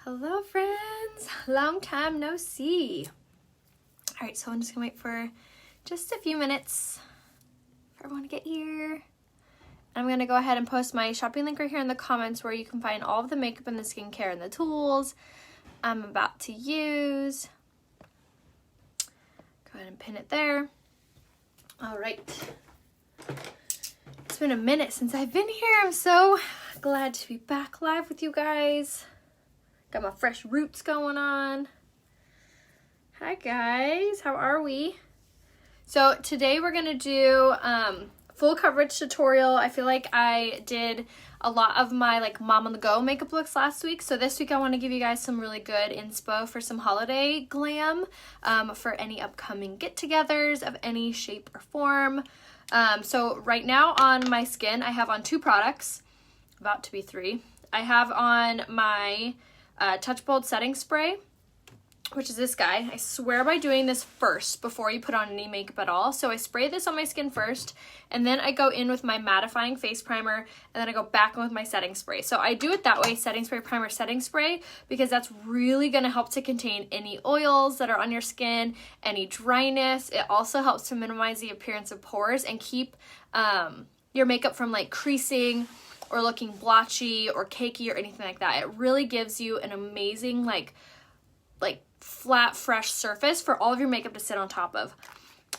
Hello friends, long time no see. All right, so I'm just gonna wait for just a few minutes for everyone to get here. I'm gonna go ahead and post my shopping link right here in the comments where you can find all of the makeup and the skincare and the tools I'm about to use. Go ahead and pin it there. All right. It's been a minute since I've been here. I'm so glad to be back live with you guys. Got my fresh roots going on. Hi guys, how are we? So today we're gonna do full coverage tutorial. I feel like I did a lot of my mom on the go makeup looks last week. So this week I want to give you guys some really good inspo for some holiday glam for any upcoming get-togethers of any shape or form. So right now on my skin, I have on 2 products, about to be 3. I have on my Touch Bold setting spray, which is this guy. I swear by doing this first before you put on any makeup at all. So I spray this on my skin first, and then I go in with my mattifying face primer, and then I go back in with my setting spray. So I do it that way, setting spray, primer, setting spray, because that's really going to help to contain any oils that are on your skin, any dryness. It also helps to minimize the appearance of pores and keep your makeup from creasing or looking blotchy or cakey or anything like that. It really gives you an amazing flat, fresh surface for all of your makeup to sit on top of.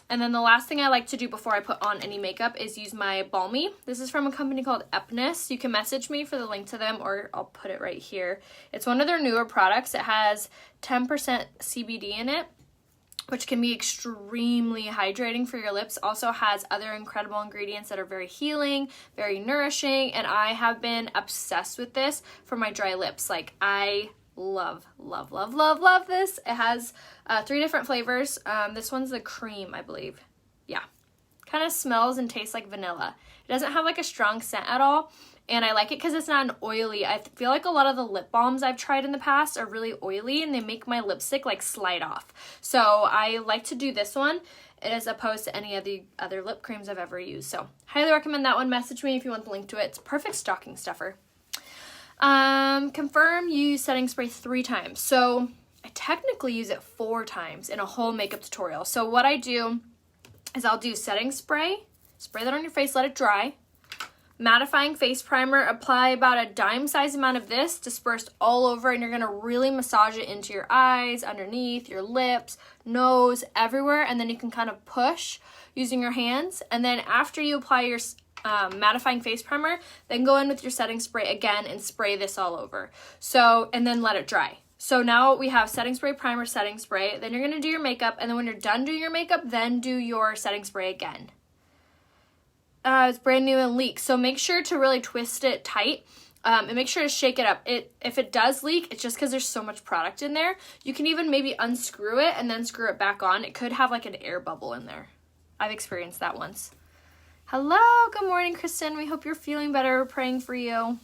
And then the last thing I like to do before I put on any makeup is use my Balmy. This is from a company called Epness. You can message me for the link to them, or I'll put it right here. It's one of their newer products. It has 10% CBD in it, which can be extremely hydrating for your lips. Also has other incredible ingredients that are very healing, very nourishing, and I have been obsessed with this for my dry lips. I love this. It has 3 different flavors. This one's the cream, I believe. Yeah. Kind of smells and tastes like vanilla. It doesn't have a strong scent at all. And I like it because it's not an oily. I feel like a lot of the lip balms I've tried in the past are really oily and they make my lipstick slide off. So I like to do this one as opposed to any of the other lip creams I've ever used. So highly recommend that one. Message me if you want the link to it. It's a perfect stocking stuffer. Confirm use setting spray 3 times. So I technically use it 4 times in a whole makeup tutorial. So what I do is I'll do setting spray, spray that on your face, let it dry. Mattifying face primer, apply about a dime size amount of this dispersed all over, and you're going to really massage it into your eyes, underneath, your lips, nose, everywhere, and then you can kind of push using your hands. And then after you apply your mattifying face primer, then go in with your setting spray again and spray this all over. So, and then let it dry. So now we have setting spray, primer, setting spray. Then you're going to do your makeup, and then when you're done doing your makeup, then do your setting spray again. It's brand new and leaks, so make sure to really twist it tight and make sure to shake it up. If it does leak, it's just because there's so much product in there. You can even maybe unscrew it and then screw it back on. It could have an air bubble in there. I've experienced that once. Hello, good morning, Kristen. We hope you're feeling better. We're praying for you.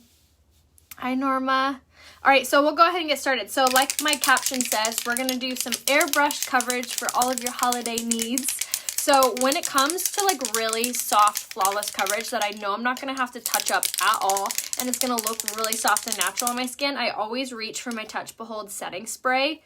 Hi, Norma. All right, so we'll go ahead and get started. So like my caption says, we're going to do some airbrush coverage for all of your holiday needs. So when it comes to really soft, flawless coverage that I know I'm not going to have to touch up at all, and it's going to look really soft and natural on my skin, I always reach for my Touch Bold spray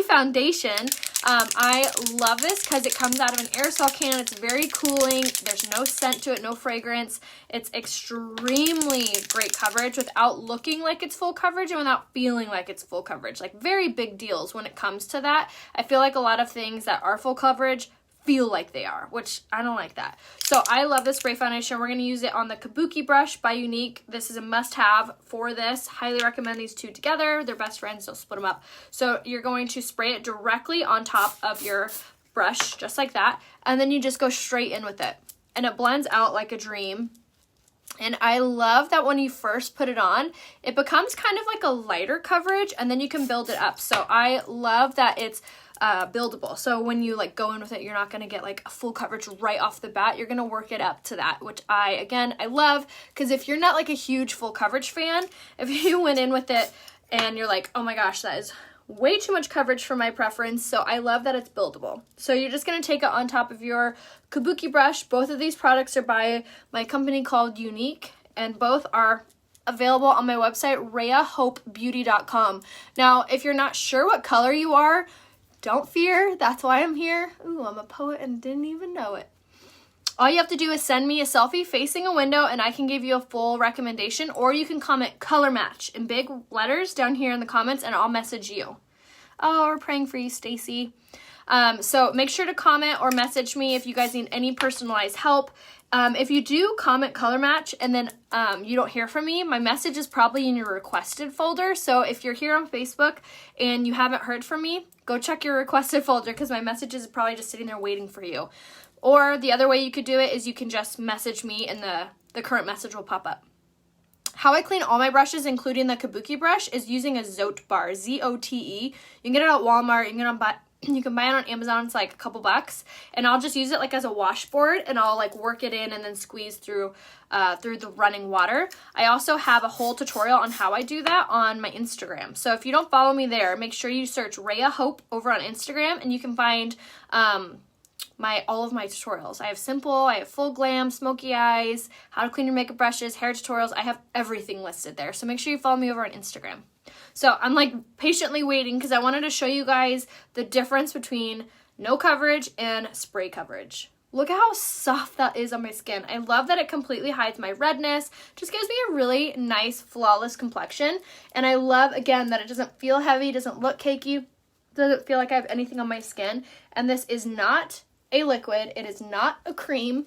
foundation. I love this because it comes out of an aerosol can. It's very cooling. There's no scent to it, no fragrance. It's extremely great coverage without looking like it's full coverage and without feeling like it's full coverage. Very big deals when it comes to that. I feel like a lot of things that are full coverage feel like they are, which I don't like that. So I love this spray foundation. We're going to use it on the Kabuki brush by Younique. This is a must-have for this. Highly recommend these 2 together. They're best friends. Don't split them up. So you're going to spray it directly on top of your brush, just like that, and then you just go straight in with it. And it blends out like a dream. And I love that when you first put it on, it becomes kind of like a lighter coverage, and then you can build it up. So I love that it's buildable. So when you go in with it, you're not going to get a full coverage right off the bat. You're going to work it up to that, which I love, because if you're not a huge full coverage fan, if you went in with it and you're oh my gosh, that is way too much coverage for my preference. So I love that it's buildable. So you're just going to take it on top of your Kabuki brush. Both of these products are by my company called Younique, and both are available on my website, RheaHopeBeauty.com. Now, if you're not sure what color you are, don't fear. That's why I'm here. Ooh, I'm a poet and didn't even know it. All you have to do is send me a selfie facing a window and I can give you a full recommendation, or you can comment color match in big letters down here in the comments and I'll message you. Oh, we're praying for you, Stacy. So make sure to comment or message me if you guys need any personalized help. If you do comment color match and then you don't hear from me, my message is probably in your requested folder. So if you're here on Facebook and you haven't heard from me, go check your requested folder because my message is probably just sitting there waiting for you. Or the other way you could do it is you can just message me and the current message will pop up. How I clean all my brushes, including the Kabuki brush, is using a Zote bar, Z-O-T-E. You can get it at Walmart, you can buy it on Amazon, it's like a couple bucks. And I'll just use it like as a washboard and I'll like work it in and then squeeze through the running water. I also have a whole tutorial on how I do that on my Instagram. So if you don't follow me there, make sure you search Rhea Hope over on Instagram and you can find all of my tutorials. I have simple, I have full glam, smoky eyes, how to clean your makeup brushes, hair tutorials. I have everything listed there. So make sure you follow me over on Instagram. So I'm like patiently waiting because I wanted to show you guys the difference between no coverage and spray coverage. Look at how soft that is on my skin. I love that it completely hides my redness. Just gives me a really nice, flawless complexion. And I love, again, that it doesn't feel heavy, doesn't look cakey, doesn't feel like I have anything on my skin. And this is not a liquid. It is not a cream.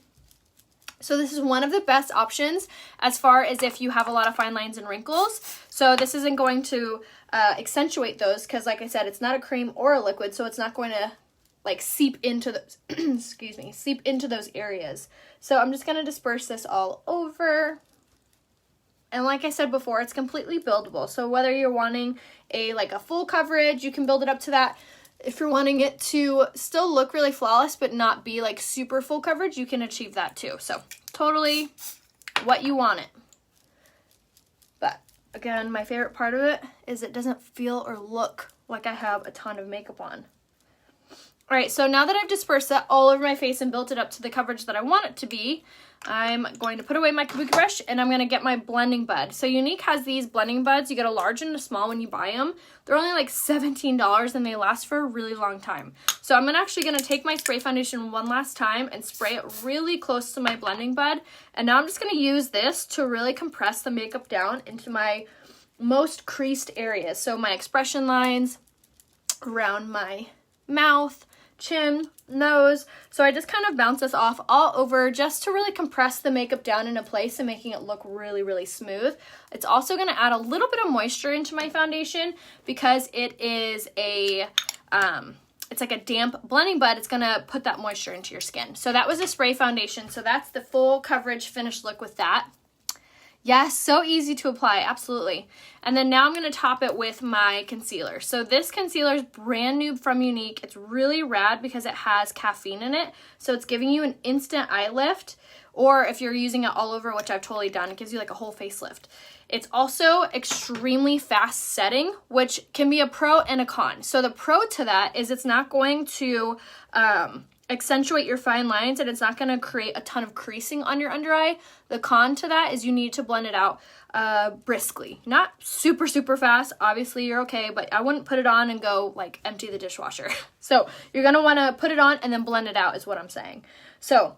So this is one of the best options as far as if you have a lot of fine lines and wrinkles. So this isn't going to accentuate those because, like I said, it's not a cream or a liquid, so it's not going to like seep into those seep into those areas. So I'm just going to disperse this all over. And like I said before, it's completely buildable. So whether you're wanting a full coverage, you can build it up to that. If you're wanting it to still look really flawless but not be like super full coverage, you can achieve that too. So totally what you want it. But again, my favorite part of it is it doesn't feel or look like I have a ton of makeup on. All right, so now that I've dispersed that all over my face and built it up to the coverage that I want it to be, I'm going to put away my Kabuki brush and I'm going to get my blending bud. So Younique has these blending buds. You get a large and a small when you buy them. They're only like $17 and they last for a really long time. So I'm actually going to take my spray foundation one last time and spray it really close to my blending bud. And now I'm just going to use this to really compress the makeup down into my most creased areas. So my expression lines, around my mouth, chin, nose. So I just kind of bounce this off all over just to really compress the makeup down into place and making it look really, really smooth. It's also going to add a little bit of moisture into my foundation because it is it's like a damp blending bud. It's going to put that moisture into your skin. So that was a spray foundation. So that's the full coverage finished look with that. Yes, so easy to apply, absolutely. And then now I'm going to top it with my concealer. So this concealer is brand new from Younique. It's really rad because it has caffeine in it. So it's giving you an instant eye lift, or if you're using it all over, which I've totally done, it gives you like a whole facelift. It's also extremely fast setting, which can be a pro and a con. So the pro to that is it's not going to accentuate your fine lines and it's not going to create a ton of creasing on your under eye. The con to that is you need to blend it out briskly. Not super, super fast. Obviously, you're okay, but I wouldn't put it on and go like empty the dishwasher. So you're going to want to put it on and then blend it out is what I'm saying. So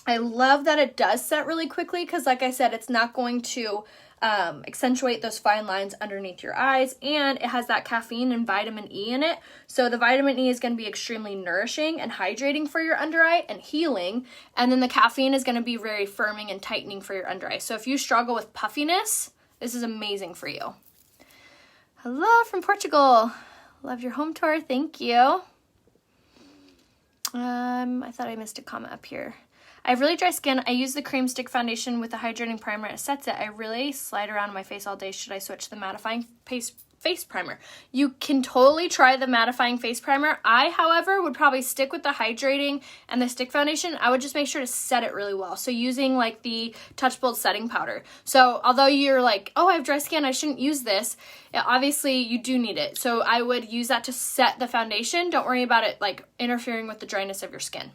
I love that it does set really quickly because like I said, it's not going to accentuate those fine lines underneath your eyes, and it has that caffeine and vitamin E in it. So the vitamin E is going to be extremely nourishing and hydrating for your under eye and healing, and then the caffeine is going to be very firming and tightening for your under eye. So if you struggle with puffiness, this is amazing for you. Hello from Portugal. Love your home tour. Thank you. I thought I missed a comment up here. I have really dry skin. I use the cream stick foundation with the hydrating primer. It sets it. I really slide around my face all day. Should I switch to the mattifying face primer? You can totally try the mattifying face primer. I, however, would probably stick with the hydrating and the stick foundation. I would just make sure to set it really well. So using like the Touch Bold setting powder. So although you're like, oh, I have dry skin, I shouldn't use this. Obviously, you do need it. So I would use that to set the foundation. Don't worry about it like interfering with the dryness of your skin.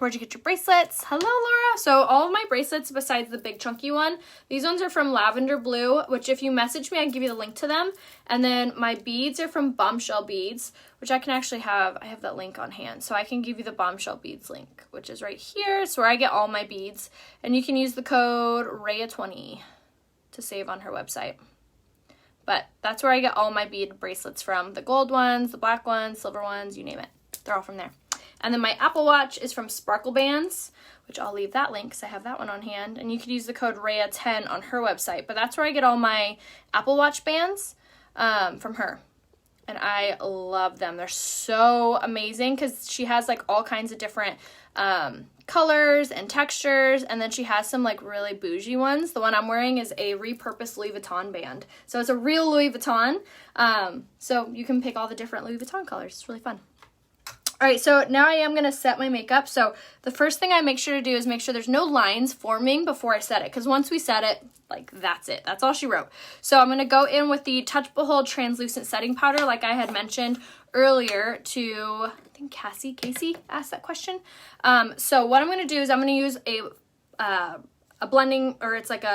Where'd you get your bracelets? Hello, Laura. So all of my bracelets besides the big chunky one, these ones are from Lavender Blue, which if you message me, I can give you the link to them. And then my beads are from Bombshell Beads, which I can actually have, I have that link on hand. So I can give you the Bombshell Beads link, which is right here. It's where I get all my beads. And you can use the code RAYA20 to save on her website. But that's where I get all my bead bracelets from. The gold ones, the black ones, silver ones, you name it. They're all from there. And then my Apple Watch is from Sparkle Bands, which I'll leave that link because I have that one on hand. And you could use the code RAYA10 on her website. But that's where I get all my Apple Watch bands from her. And I love them. They're so amazing because she has like all kinds of different colors and textures. And then she has some like really bougie ones. The one I'm wearing is a repurposed Louis Vuitton band. So it's a real Louis Vuitton. So you can pick all the different Louis Vuitton colors. It's really fun. All right, so now I am going to set my makeup. So the first thing I make sure to do is make sure there's no lines forming before I set it. Because once we set it, like, that's it. That's all she wrote. So I'm going to go in with the Touch Behold Translucent Setting Powder, like I had mentioned earlier to, I think Casey asked that question. So what I'm going to do is I'm going to use a blending, or it's like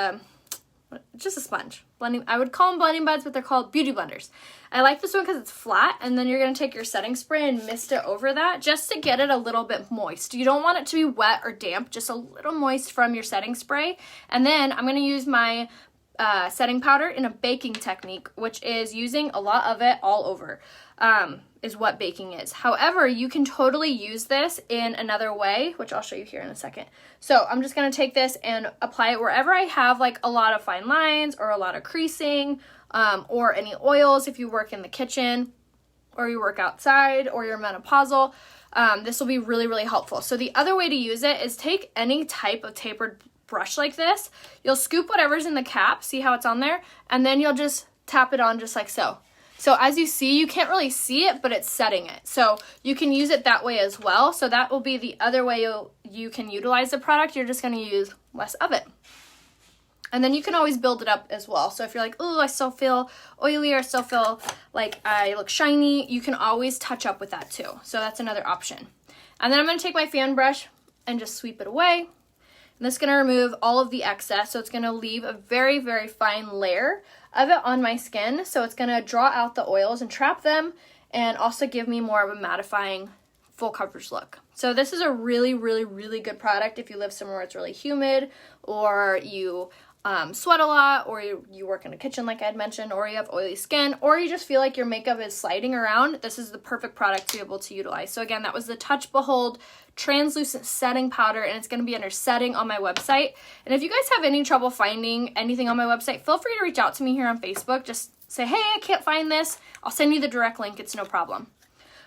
just a sponge. Blending, I would call them blending buds, but they're called beauty blenders. I like this one because it's flat, and then you're going to take your setting spray and mist it over that just to get it a little bit moist. You don't want it to be wet or damp, just a little moist from your setting spray. And then I'm going to use my setting powder in a baking technique, which is using a lot of it all over, is what baking is. However, you can totally use this in another way, which I'll show you here in a second. So I'm just going to take this and apply it wherever I have like a lot of fine lines or a lot of creasing, or any oils if you work in the kitchen or you work outside or you're menopausal. This will be really, really helpful. So the other way to use it is take any type of tapered brush like this. You'll scoop whatever's in the cap, see how it's on there, and then you'll just tap it on just like so. So as you see, you can't really see it, but it's setting it. So you can use it that way as well. So that will be the other way you can utilize the product. You're just going to use less of it. And then you can always build it up as well. So if you're like, oh, I still feel oily or I still feel like I look shiny, you can always touch up with that too. So that's another option. And then I'm going to take my fan brush and just sweep it away. And this is going to remove all of the excess. So it's going to leave a very, very fine layer of it on my skin. So it's going to draw out the oils and trap them and also give me more of a mattifying full coverage look. So this is a really, really, really good product if you live somewhere where it's really humid, or you sweat a lot, or you work in a kitchen like I had mentioned, or you have oily skin, or you just feel like your makeup is sliding around. This is the perfect product to be able to utilize. So again, that was the Touch Behold Translucent Setting Powder, and it's going to be under setting on my website. And if you guys have any trouble finding anything on my website, feel free to reach out to me here on Facebook. Just say, hey, I can't find this. I'll send you the direct link. It's no problem.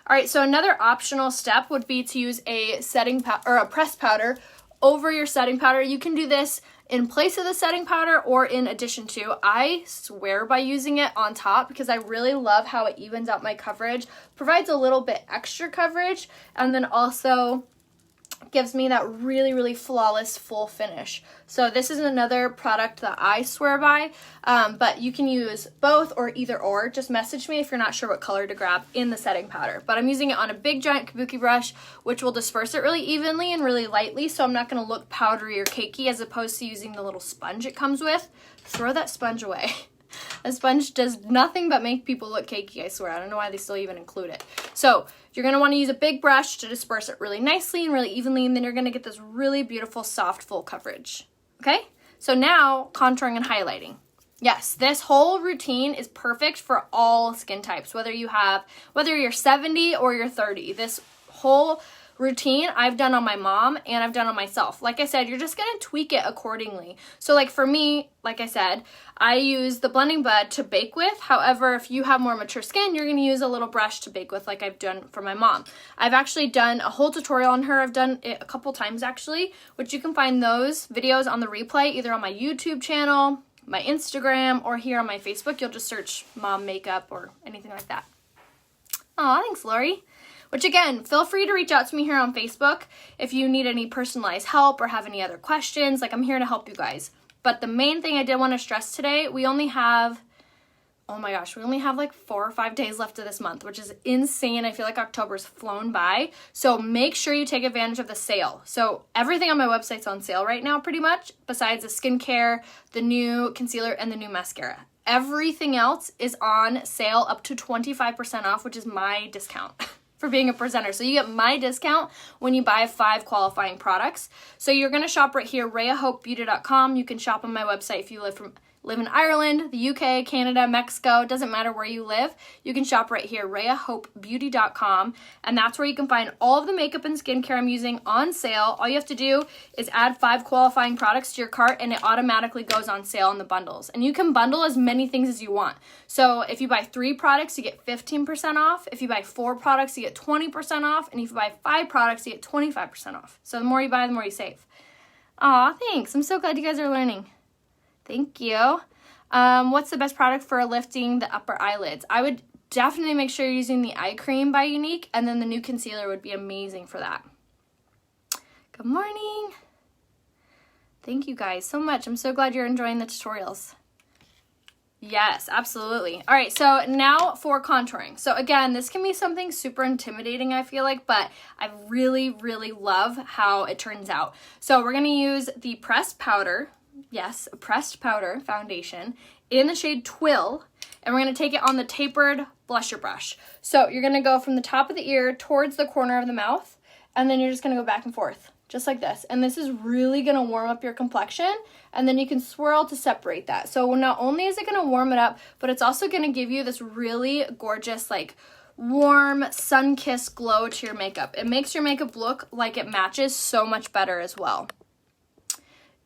All right, so another optional step would be to use a setting or a pressed powder over your setting powder. You can do this in place of the setting powder or in addition to. I swear by using it on top because I really love how it evens out my coverage, provides a little bit extra coverage, and then also gives me that really, really flawless full finish. So this is another product that I swear by, but you can use both or either or. Just message me if you're not sure what color to grab in the setting powder. But I'm using it on a big giant kabuki brush, which will disperse it really evenly and really lightly, so I'm not going to look powdery or cakey as opposed to using the little sponge it comes with. Throw that sponge away. A sponge does nothing but make people look cakey, I swear. I don't know why they still even include it. So you're going to want to use a big brush to disperse it really nicely and really evenly, and then you're going to get this really beautiful, soft, full coverage. Okay? So now, contouring and highlighting. Yes, this whole routine is perfect for all skin types, whether you're 70 or you're 30. This whole routine I've done on my mom and I've done on myself. Like I said, you're just going to tweak it accordingly. So like for me, like I said, I use the blending bud to bake with. However, if you have more mature skin, you're going to use a little brush to bake with like I've done for my mom. I've actually done a whole tutorial on her. I've done it a couple times actually, which you can find those videos on the replay either on my YouTube channel, my Instagram, or here on my Facebook. You'll just search mom makeup or anything like that. Aw, thanks, Lori. Which again, feel free to reach out to me here on Facebook if you need any personalized help or have any other questions. Like, I'm here to help you guys. But the main thing I did want to stress today, we only have oh my gosh, we only have like 4 or 5 days left of this month, which is insane. I feel like October's flown by. So make sure you take advantage of the sale. So everything on my website's on sale right now pretty much, besides the skincare, the new concealer, and the new mascara. Everything else is on sale up to 25% off, which is my discount for being a presenter. So you get my discount when you buy 5 qualifying products. So you're going to shop right here, RheaHopeBeauty.com. You can shop on my website if you live in Ireland, the UK, Canada, Mexico. It doesn't matter where you live. You can shop right here, RheaHopeBeauty.com. And that's where you can find all of the makeup and skincare I'm using on sale. All you have to do is add 5 qualifying products to your cart and it automatically goes on sale in the bundles. And you can bundle as many things as you want. So if you buy 3 products, you get 15% off. If you buy 4 products, you get 20% off. And if you buy 5 products, you get 25% off. So the more you buy, the more you save. Aw, thanks. I'm so glad you guys are learning. Thank you. What's the best product for lifting the upper eyelids? I would definitely make sure you're using the eye cream by Younique, and then the new concealer would be amazing for that. Good morning. Thank you guys so much. I'm so glad you're enjoying the tutorials. Yes, absolutely. All right, so now for contouring. So again, this can be something super intimidating, I feel like, but I really, really love how it turns out. So we're gonna use the pressed powder. Yes, a pressed powder foundation in the shade Twill, and we're going to take it on the tapered blusher brush. So you're going to go from the top of the ear towards the corner of the mouth, and then you're just going to go back and forth, just like this. And this is really going to warm up your complexion, and then you can swirl to separate that. So not only is it going to warm it up, but it's also going to give you this really gorgeous, like, warm, sun-kissed glow to your makeup. It makes your makeup look like it matches so much better as well.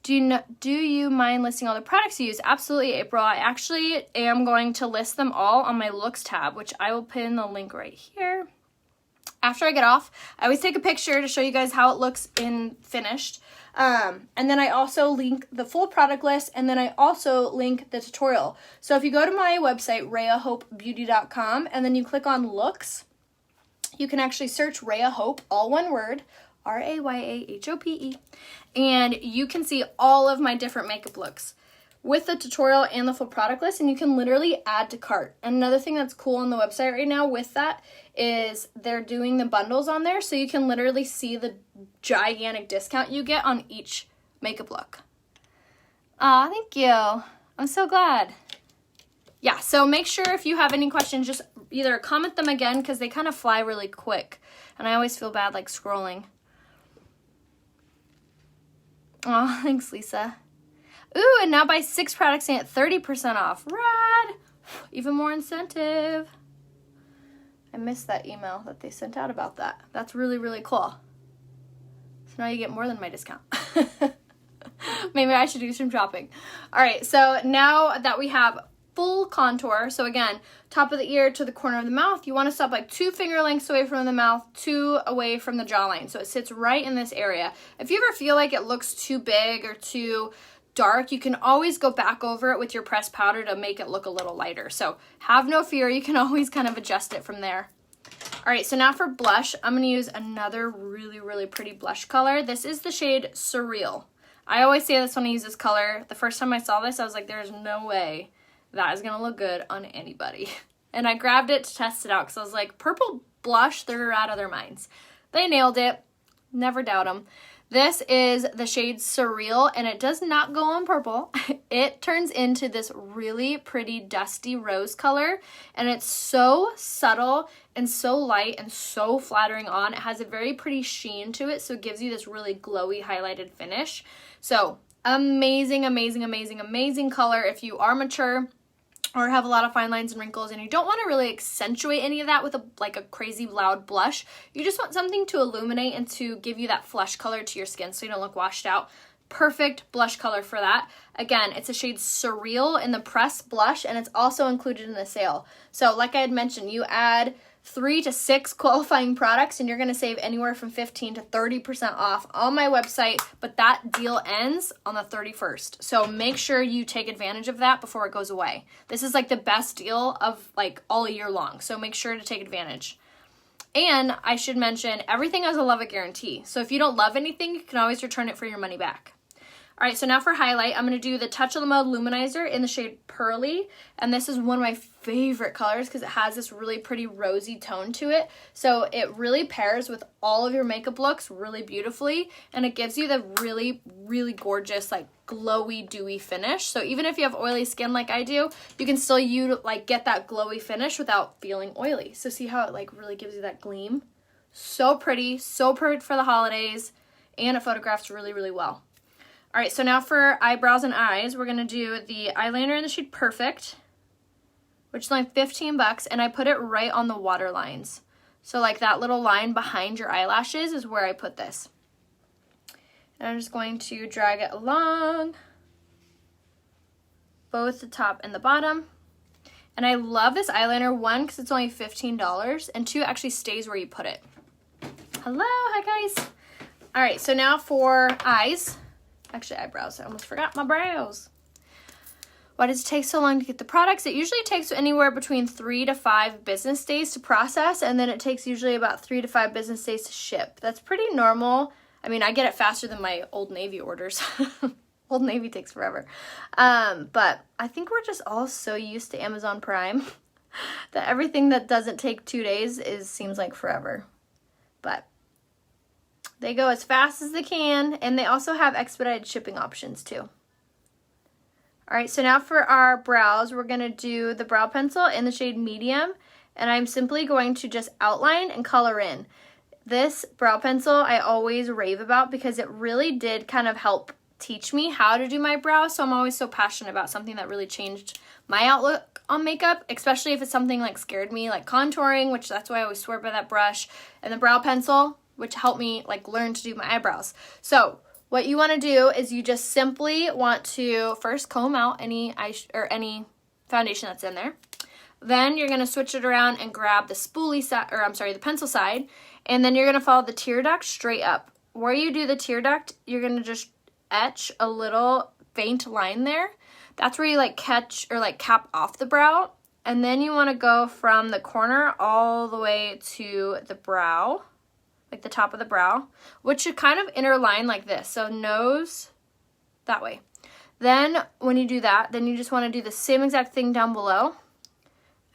Do you mind listing all the products you use? Absolutely, April. I actually am going to list them all on my looks tab, which I will pin the link right here. After I get off, I always take a picture to show you guys how it looks in finished. And then I also link the full product list, and then I also link the tutorial. So if you go to my website, RheaHopeBeauty.com, and then you click on looks, you can actually search Rhea Hope, all one word, RAYAHOPE, and you can see all of my different makeup looks with the tutorial and the full product list, and you can literally add to cart. And another thing that's cool on the website right now with that is they're doing the bundles on there, so you can literally see the gigantic discount you get on each makeup look. Aw, thank you. I'm so glad. Yeah, so make sure if you have any questions, just either comment them again because they kind of fly really quick, and I always feel bad like scrolling. Oh, thanks, Lisa. Ooh, and now buy 6 products and get 30% off. Rad! Even more incentive. I missed that email that they sent out about that. That's really, really cool. So now you get more than my discount. Maybe I should do some shopping. All right, so now that we have full contour, so again, top of the ear to the corner of the mouth, you want to stop like 2 finger lengths away from the mouth, 2 away from the jawline, so it sits right in this area. If you ever feel like it looks too big or too dark, you can always go back over it with your pressed powder to make it look a little lighter. So have no fear, you can always kind of adjust it from there. All right, so now for blush, I'm going to use another really, really pretty blush color. This is the shade Surreal. I always say this when I use this color. The first time I saw this, I was like, there's no way that is going to look good on anybody. And I grabbed it to test it out because I was like, purple blush, they're out of their minds. They nailed it. Never doubt them. This is the shade Surreal, and it does not go on purple. It turns into this really pretty dusty rose color, and it's so subtle and so light and so flattering on. It has a very pretty sheen to it, so it gives you this really glowy highlighted finish. So amazing, amazing, amazing, amazing color if you are mature or have a lot of fine lines and wrinkles and you don't want to really accentuate any of that with a crazy loud blush. You just want something to illuminate and to give you that flesh color to your skin so you don't look washed out. Perfect blush color for that. Again, it's a shade Surreal in the pressed blush, and it's also included in the sale. So like I had mentioned, you add 3 to 6 qualifying products and you're going to save anywhere from 15 to 30% off on my website, but that deal ends on the 31st. So make sure you take advantage of that before it goes away. This is like the best deal of like all year long, so make sure to take advantage. And I should mention, everything has a love it guarantee. So if you don't love anything, you can always return it for your money back. All right, so now for highlight, I'm going to do the Touch of the Mode Luminizer in the shade Pearly. And this is one of my favorite colors because it has this really pretty rosy tone to it. So it really pairs with all of your makeup looks really beautifully. And it gives you the really, really gorgeous, like glowy, dewy finish. So even if you have oily skin like I do, you can still get that glowy finish without feeling oily. So see how it like really gives you that gleam? So pretty, so perfect for the holidays. And it photographs really, really well. All right, so now for eyebrows and eyes, we're gonna do the eyeliner in the shade Perfect, which is like 15 bucks, and I put it right on the water lines. So like that little line behind your eyelashes is where I put this. And I'm just going to drag it along, both the top and the bottom. And I love this eyeliner, one, because it's only $15, and two, it actually stays where you put it. Hello, hi guys. All right, so now for eyes. Actually, eyebrows. I almost forgot my brows. Why does it take so long to get the products? It usually takes anywhere between 3 to 5 business days to process, and then it takes usually about 3 to 5 business days to ship. That's pretty normal. I mean, I get it faster than my Old Navy orders. Old Navy takes forever. But I think we're just all so used to Amazon Prime that everything that doesn't take 2 days seems like forever. But they go as fast as they can, and they also have expedited shipping options too. All right, so now for our brows, we're gonna do the brow pencil in the shade Medium, and I'm simply going to just outline and color in. This brow pencil I always rave about because it really did kind of help teach me how to do my brows, so I'm always so passionate about something that really changed my outlook on makeup, especially if it's something like scared me, like contouring, which that's why I always swear by that brush, and the brow pencil, which helped me like learn to do my eyebrows. So what you want to do is you just simply want to first comb out any any foundation that's in there. Then you're going to switch it around and grab the the pencil side, and then you're going to follow the tear duct straight up. Where you do the tear duct, you're going to just etch a little faint line there. That's where you like catch or like cap off the brow, and then you want to go from the corner all the way to the brow, like the top of the brow, which should kind of interline like this. So nose that way. Then when you do that, then you just want to do the same exact thing down below.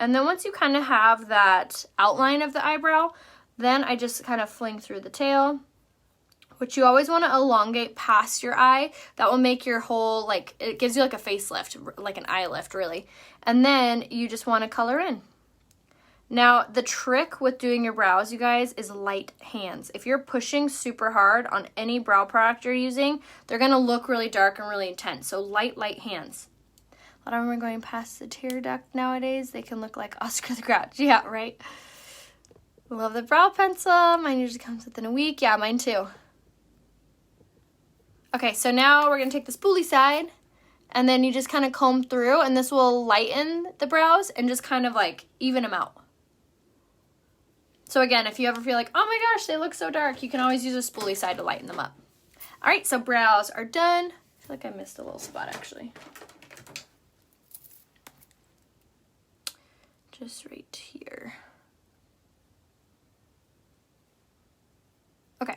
And then once you kind of have that outline of the eyebrow, then I just kind of fling through the tail, which you always want to elongate past your eye. That will make your whole, like, it gives you like a facelift, like an eye lift really. And then you just want to color in. Now, the trick with doing your brows, you guys, is light hands. If you're pushing super hard on any brow product you're using, they're going to look really dark and really intense. So light hands. A lot of them are going past the tear duct nowadays. They can look like Oscar the Grouch. Yeah, right? Love the brow pencil. Mine usually comes within a week. Yeah, mine too. Okay, so now we're going to take the spoolie side, and then you just kind of comb through, and this will lighten the brows and just kind of like even them out. So again, if you ever feel like, oh my gosh, they look so dark, you can always use a spoolie side to lighten them up. All right, so brows are done. I feel like I missed a little spot actually. Just right here. Okay.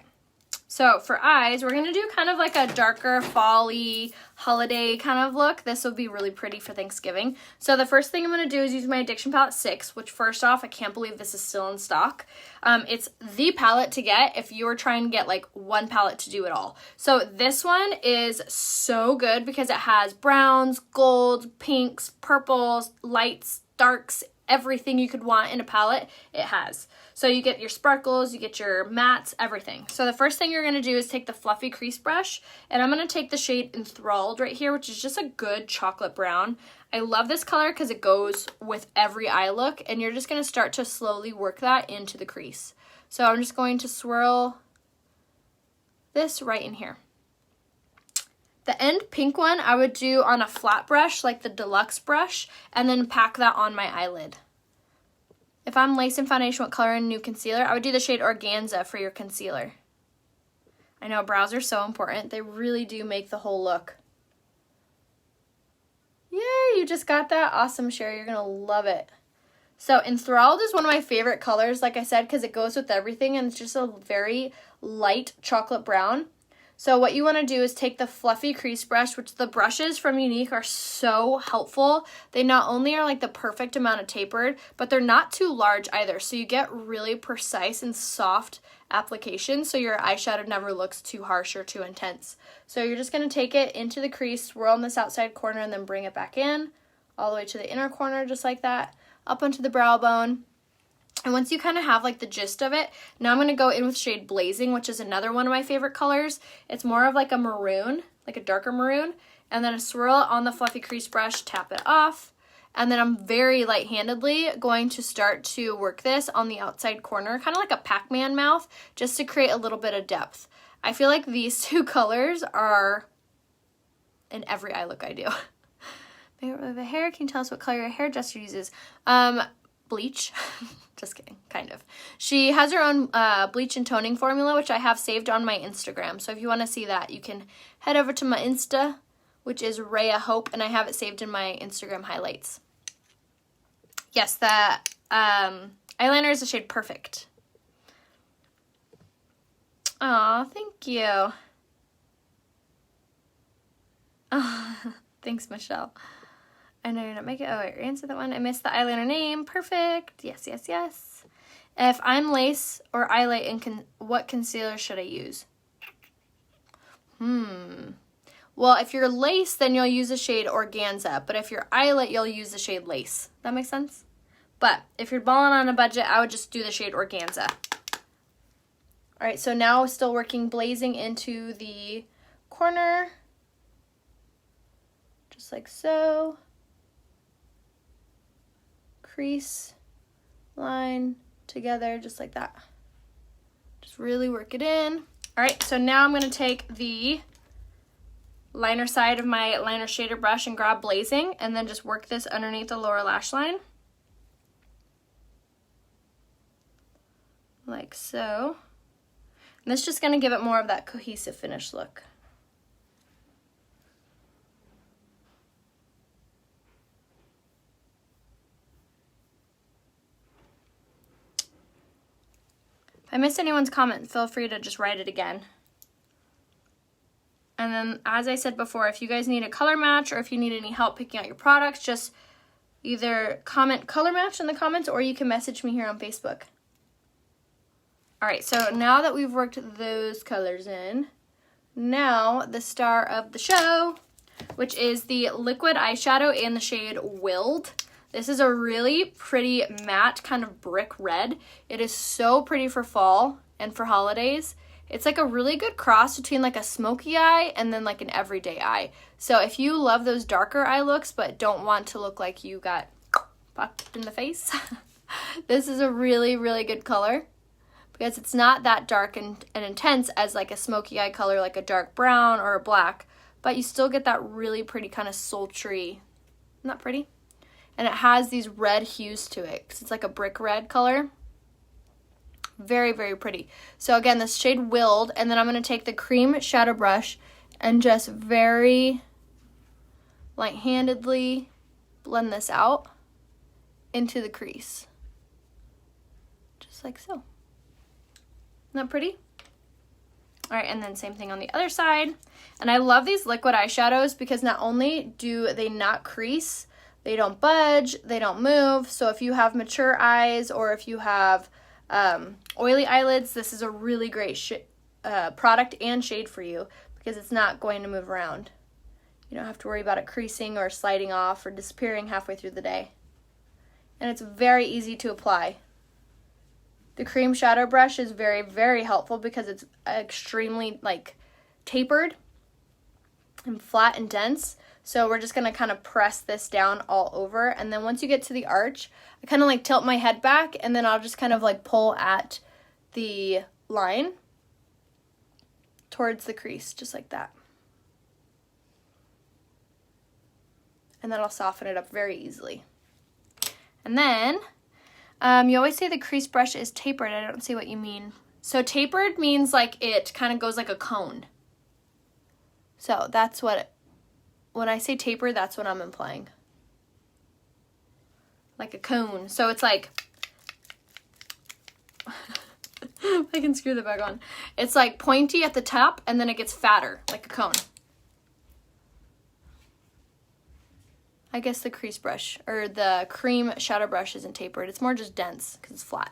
So for eyes, we're going to do kind of like a darker fall-y holiday kind of look. This will be really pretty for Thanksgiving. So the first thing I'm going to do is use my Addiction Palette 6, which first off, I can't believe this is still in stock. It's the palette to get if you are trying to get like one palette to do it all. So this one is so good because it has browns, golds, pinks, purples, lights, darks, everything you could want in a palette, it has. So you get your sparkles, you get your mattes, everything. So the first thing you're going to do is take the fluffy crease brush, and I'm going to take the shade Enthralled right here, which is just a good chocolate brown. I love this color because it goes with every eye look, and you're just going to start to slowly work that into the crease. So I'm just going to swirl this right in here. The end pink one I would do on a flat brush, like the deluxe brush, and then pack that on my eyelid. If I'm lacing foundation with Color and New Concealer, I would do the shade Organza for your concealer. I know brows are so important. They really do make the whole look. Yay, you just got that? Awesome, Sherry. You're going to love it. So Enthralled is one of my favorite colors, like I said, because it goes with everything, and it's just a very light chocolate brown. So what you want to do is take the fluffy crease brush, which the brushes from Younique are so helpful. They not only are like the perfect amount of tapered, but they're not too large either. So you get really precise and soft application, so your eyeshadow never looks too harsh or too intense. So you're just going to take it into the crease, swirl in this outside corner, and then bring it back in, all the way to the inner corner, just like that, up onto the brow bone. And once you kind of have like the gist of it, now I'm going to go in with shade Blazing, which is another one of my favorite colors. It's more of like a maroon, like a darker maroon, and then a swirl on the fluffy crease brush, tap it off, and then I'm very light-handedly going to start to work this on the outside corner, kind of like a Pac-Man mouth, just to create a little bit of depth. I feel like these two colors are in every eye look I do. Favorite the hair, can you tell us what color your hairdresser uses? Bleach. Just kidding, kind of. She has her own bleach and toning formula, which I have saved on my Instagram. So if you want to see that, you can head over to my Insta, which is Rhea Hope, and I have it saved in my Instagram highlights. Yes, that eyeliner is the shade Perfect. Aw, thank you. Oh, thanks, Michelle. I know you're not making it. Oh, wait, answer that one. I missed the eyeliner name. Perfect. Yes, yes, yes. If I'm lace or eyeliner, and what concealer should I use? Well, if you're lace, then you'll use the shade Organza. But if you're eyeliner, you'll use the shade Lace. That makes sense? But if you're balling on a budget, I would just do the shade Organza. All right, so now still working Blazing into the corner. Just like so. Crease, line, together, just like that. Just really work it in. All right, so now I'm going to take the liner side of my liner shader brush and grab Blazing, and then just work this underneath the lower lash line. Like so. And this is just going to give it more of that cohesive finish look. If I missed anyone's comment, feel free to just write it again. And then, as I said before, if you guys need a color match or if you need any help picking out your products, just either comment color match in the comments or you can message me here on Facebook. All right, so now that we've worked those colors in, now the star of the show, which is the liquid eyeshadow in the shade Willed. This is a really pretty matte kind of brick red. It is so pretty for fall and for holidays. It's like a really good cross between like a smoky eye and then like an everyday eye. So if you love those darker eye looks but don't want to look like you got popped in the face, this is a really, really good color because it's not that dark and intense as like a smoky eye color like a dark brown or a black, but you still get that really pretty kind of sultry, not pretty? And it has these red hues to it because it's like a brick red color. Very, very pretty. So again, this shade Willed, and then I'm going to take the cream shadow brush and just very light-handedly blend this out into the crease. Just like so. Isn't that pretty? All right, and then same thing on the other side. And I love these liquid eyeshadows because not only do they not crease, they don't budge, they don't move. So if you have mature eyes or if you have oily eyelids, this is a really great product and shade for you because it's not going to move around. You don't have to worry about it creasing or sliding off or disappearing halfway through the day. And it's very easy to apply. The cream shadow brush is very, very helpful because it's extremely like tapered and flat and dense. So we're just going to kind of press this down all over. And then once you get to the arch, I kind of like tilt my head back and then I'll just kind of like pull at the line towards the crease, just like that. And then I'll soften it up very easily. And then you always say the crease brush is tapered. I don't see what you mean. So tapered means like it kind of goes like a cone. So that's what when I say taper, that's what I'm implying. Like a cone. So it's like I can screw the back on. It's like pointy at the top and then it gets fatter, like a cone. I guess the crease brush or the cream shadow brush isn't tapered. It's more just dense because it's flat.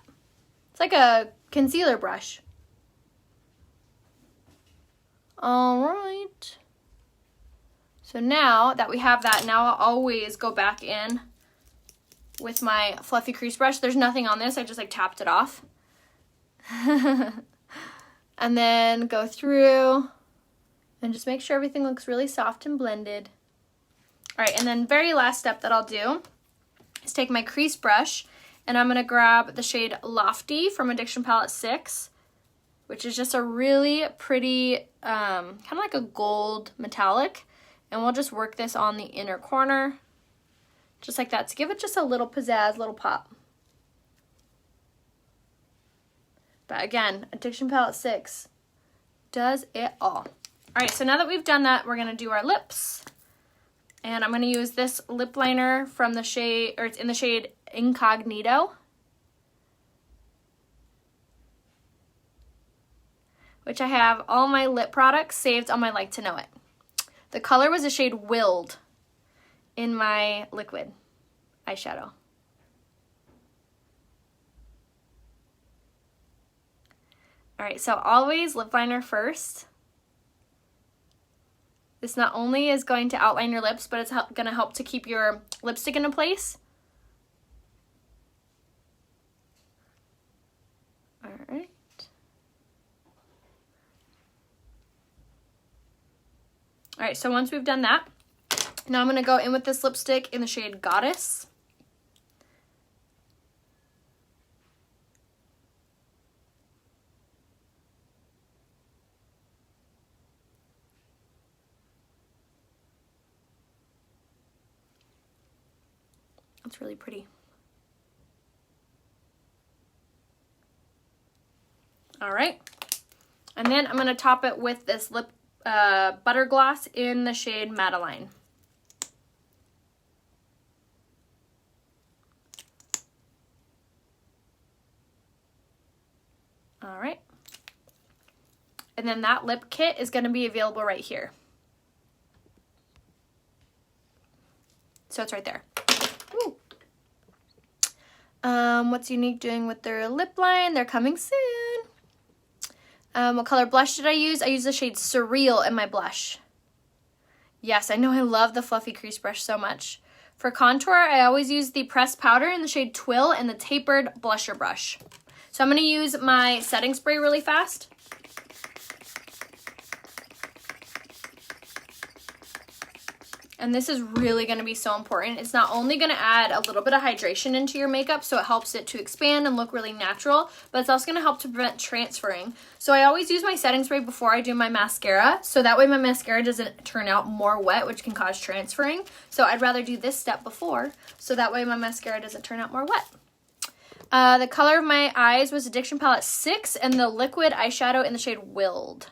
It's like a concealer brush. All right. So now that we have that, now I'll always go back in with my fluffy crease brush. There's nothing on this. I just like tapped it off. And then go through and just make sure everything looks really soft and blended. All right, and then very last step that I'll do is take my crease brush and I'm gonna grab the shade Lofty from Addiction Palette 6, which is just a really pretty, kind of like a gold metallic. And we'll just work this on the inner corner, just like that, to give it just a little pizzazz, little pop. But again, Addiction Palette 6 does it all. All right, so now that we've done that, we're gonna do our lips. And I'm gonna use this lip liner from the shade, or it's in the shade Incognito, which I have all my lip products saved on my Like to Know It. The color was the shade Willed in my liquid eyeshadow. All right, so always lip liner first. This not only is going to outline your lips, but it's going to help to keep your lipstick into place. All right. All right, so once we've done that, now I'm going to go in with this lipstick in the shade Goddess. It's really pretty. All right, and then I'm going to top it with this lip butter gloss in the shade Madeline. All right, and then that lip kit is going to be available right here. So it's right there. Ooh. What's Younique doing with their lip line? They're coming soon. What color blush did I use? I used the shade Surreal in my blush. Yes, I know, I love the fluffy crease brush so much. For contour, I always use the pressed powder in the shade Twill and the tapered blusher brush. So I'm going to use my setting spray really fast. And this is really going to be so important. It's not only going to add a little bit of hydration into your makeup, so it helps it to expand and look really natural, but it's also going to help to prevent transferring. So I always use my setting spray before I do my mascara, so that way my mascara doesn't turn out more wet, which can cause transferring. So I'd rather do this step before, so that way my mascara doesn't turn out more wet. The color of my eyes was Addiction Palette 6, and the liquid eyeshadow in the shade Willed.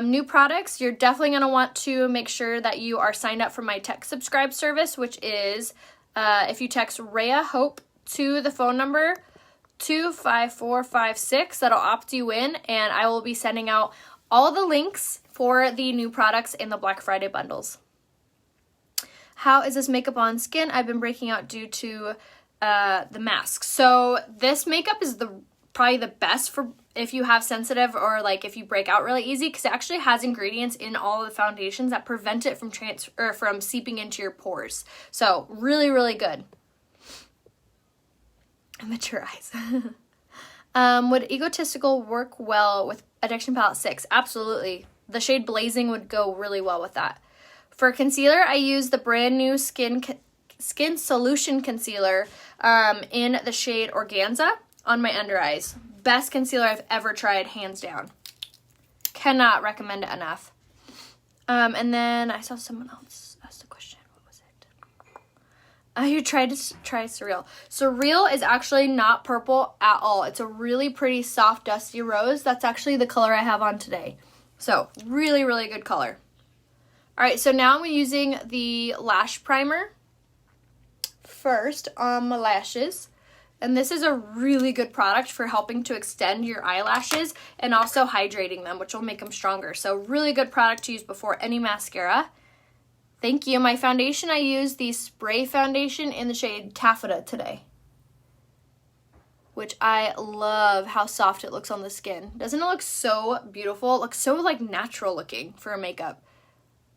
New products, you're definitely going to want to make sure that you are signed up for my text subscribe service, which is if you text Rhea Hope to the phone number 25456, that'll opt you in, and I will be sending out all the links for the new products in the Black Friday bundles. How is this makeup on skin? I've been breaking out due to the mask. So this makeup is probably the best for if you have sensitive or like if you break out really easy, because it actually has ingredients in all of the foundations that prevent it from seeping into your pores. So really, really good. Mature eyes. Would Egotistical work well with Addiction Palette 6? Absolutely. The shade Blazing would go really well with that. For concealer, I use the brand new Skin Solution Concealer in the shade Organza on my under eyes. Best concealer I've ever tried, hands down. Cannot recommend it enough. And then I saw someone else ask a question. What was it? You tried to try Surreal. Surreal is actually not purple at all. It's a really pretty soft dusty rose. That's actually the color I have on today. So really, really good color. All right, so now I'm using the lash primer first on my lashes. And this is a really good product for helping to extend your eyelashes and also hydrating them, which will make them stronger. So really good product to use before any mascara. Thank you. My foundation, I used the spray foundation in the shade Taffeta today, which I love how soft it looks on the skin. Doesn't it look so beautiful? It looks so like natural looking for a makeup.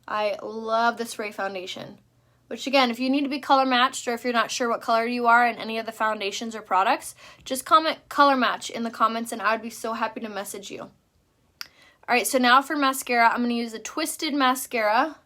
I love the spray foundation, which again, if you need to be color matched or if you're not sure what color you are in any of the foundations or products, just comment color match in the comments and I would be so happy to message you. All right, so now for mascara, I'm going to use the Twisted mascara.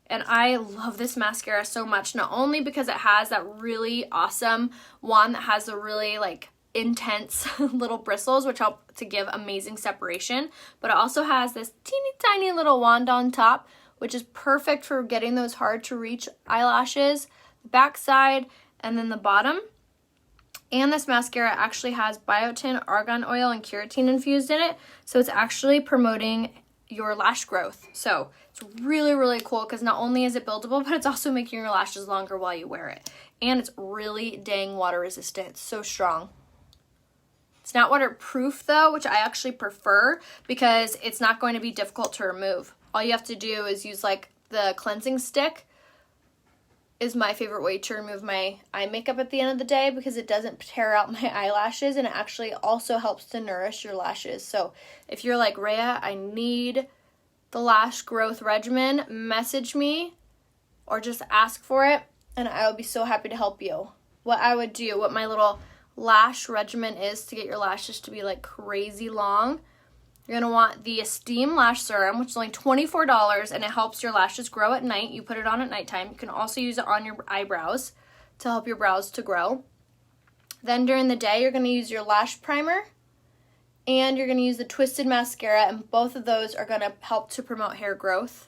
And I love this mascara so much, not only because it has that really awesome wand that has a really like intense little bristles, which help to give amazing separation, but it also has this teeny tiny little wand on top, which is perfect for getting those hard to reach eyelashes, the back side, and then the bottom. And this mascara actually has biotin, argan oil, and keratin infused in it, so it's actually promoting your lash growth. So it's really, really cool because not only is it buildable, but it's also making your lashes longer while you wear it. And it's really dang water resistant. It's so strong. It's not waterproof though, which I actually prefer because it's not going to be difficult to remove. All you have to do is use like the cleansing stick is my favorite way to remove my eye makeup at the end of the day because it doesn't tear out my eyelashes and it actually also helps to nourish your lashes. So if you're like, Rhea, I need the lash growth regimen, message me or just ask for it and I will be so happy to help you. What I would do, what my little lash regimen is to get your lashes to be like crazy long. You're going to want the Esteem Lash Serum, which is only $24, and it helps your lashes grow at night. You put it on at nighttime. You can also use it on your eyebrows to help your brows to grow. Then during the day, you're going to use your lash primer, and you're going to use the Twisted mascara, and both of those are going to help to promote hair growth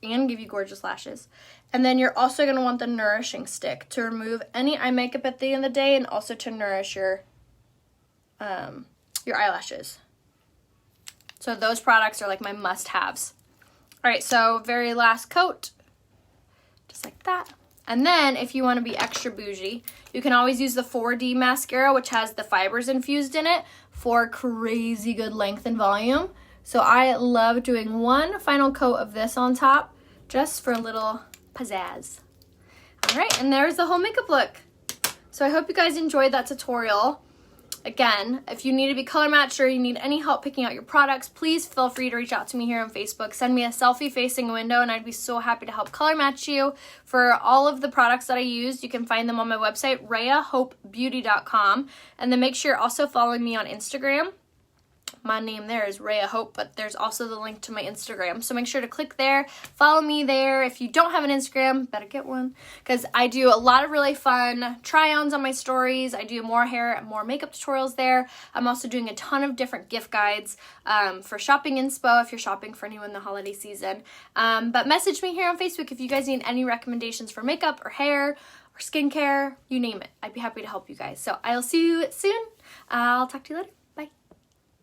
and give you gorgeous lashes. And then you're also going to want the Nourishing Stick to remove any eye makeup at the end of the day and also to nourish your eyelashes. So those products are like my must-haves. All right, so very last coat, just like that. And then if you want to be extra bougie, you can always use the 4D mascara, which has the fibers infused in it for crazy good length and volume. So I love doing one final coat of this on top just for a little pizzazz. All right, and there's the whole makeup look. So I hope you guys enjoyed that tutorial. Again, if you need to be color matched or you need any help picking out your products, please feel free to reach out to me here on Facebook. Send me a selfie facing a window and I'd be so happy to help color match you. For all of the products that I used, you can find them on my website, RheaHopeBeauty.com. And then make sure you're also following me on Instagram. My name there is Rhea Hope, but there's also the link to my Instagram. So make sure to click there, follow me there. If you don't have an Instagram, better get one because I do a lot of really fun try-ons on my stories. I do more hair and more makeup tutorials there. I'm also doing a ton of different gift guides for shopping inspo if you're shopping for anyone in the holiday season. But message me here on Facebook if you guys need any recommendations for makeup or hair or skincare, you name it. I'd be happy to help you guys. So I'll see you soon. I'll talk to you later. Bye.